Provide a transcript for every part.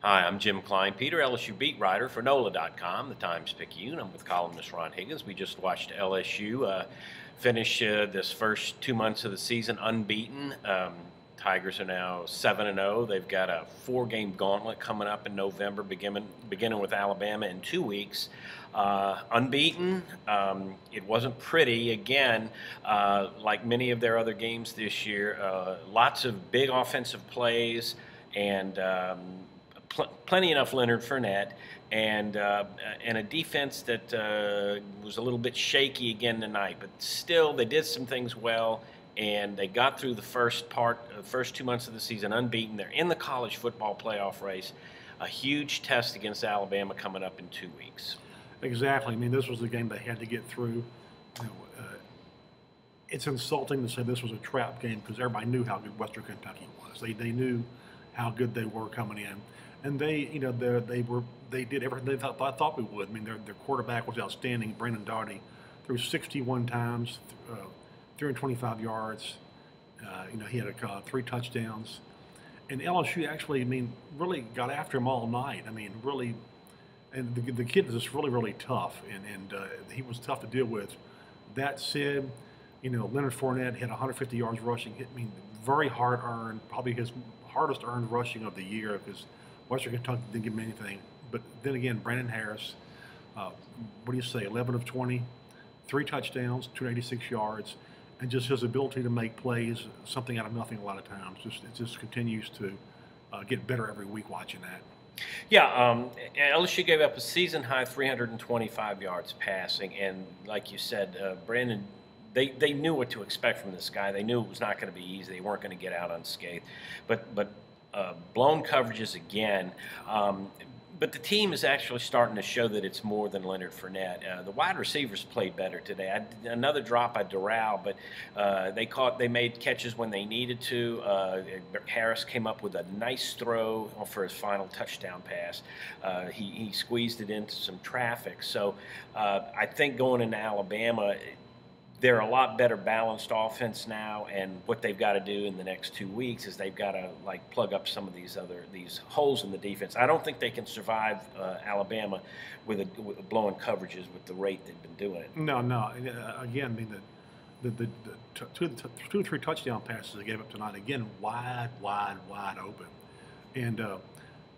Hi, I'm Jim Kleinpeter, LSU beat writer for NOLA.com, the Times-Picayune. I'm with columnist Ron Higgins. We just watched LSU finish this first 2 months of the season unbeaten. Tigers are now 7-0. They've got a 4-game gauntlet coming up in November, beginning with Alabama in 2 weeks. Unbeaten. It wasn't pretty. Again, like many of their other games this year, lots of big offensive plays and plenty enough Leonard Fournette, and a defense that was a little bit shaky again tonight. But still, they did some things well, and they got through the first 2 months of the season unbeaten. They're in the college football playoff race. A huge test against Alabama coming up in 2 weeks. Exactly. I mean, this was the game they had to get through. You know, it's insulting to say this was a trap game because everybody knew how good Western Kentucky was. They knew how good they were coming in, and they did everything they thought we would. I mean, their quarterback was outstanding. Brandon Daugherty threw 61 times, 325 yards. He had 3 touchdowns, and LSU actually, really got after him all night. Really. And the kid is just really tough, and he was tough to deal with. That said, Leonard Fournette had 150 yards rushing. Very hard earned, probably his hardest earned rushing of the year because Western Kentucky didn't give him anything. But then again, Brandon Harris, 11 of 20, 3 touchdowns, 286 yards, and just his ability to make plays, something out of nothing a lot of times. It just continues to get better every week watching that. Yeah, LSU gave up a season-high 325 yards passing, and like you said, Brandon, they knew what to expect from this guy. They knew it was not going to be easy. They weren't going to get out unscathed. But blown coverages again. But the team is actually starting to show that it's more than Leonard Fournette. The wide receivers played better today. Another drop by Doral, but they made catches when they needed to. Harris came up with a nice throw for his final touchdown pass. He squeezed it into some traffic. So I think going into Alabama, they're a lot better balanced offense now, and what they've got to do in the next 2 weeks is they've got to plug up some of these holes in the defense. I don't think they can survive Alabama with blowing coverages with the rate they've been doing it. No. Again, the 2 or 3 touchdown passes they gave up tonight, again, wide open. And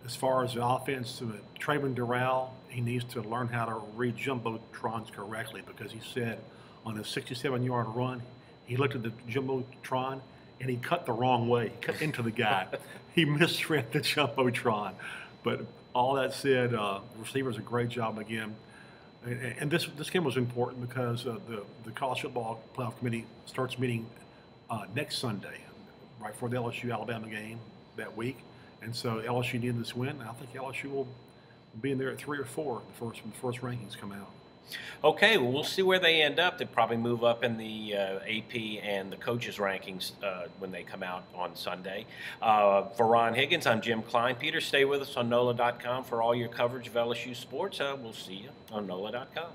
as far as the offense, Trayvon Doral, he needs to learn how to read jumbotrons correctly because he said on a 67-yard run, he looked at the jumbotron and he cut the wrong way. He cut into the guy. He misread the jumbotron. But all that said, the receivers a great job again. And this game was important because the College Football Playoff Committee starts meeting next Sunday, right before the LSU-Alabama game that week. And so LSU needed this win. And I think LSU will be in there at 3 or 4 when the first rankings come out. Okay, well, we'll see where they end up. They probably move up in the AP and the coaches' rankings when they come out on Sunday. For Ron Higgins, I'm Jim Kleinpeter. Stay with us on NOLA.com for all your coverage of LSU sports. We'll see you on NOLA.com.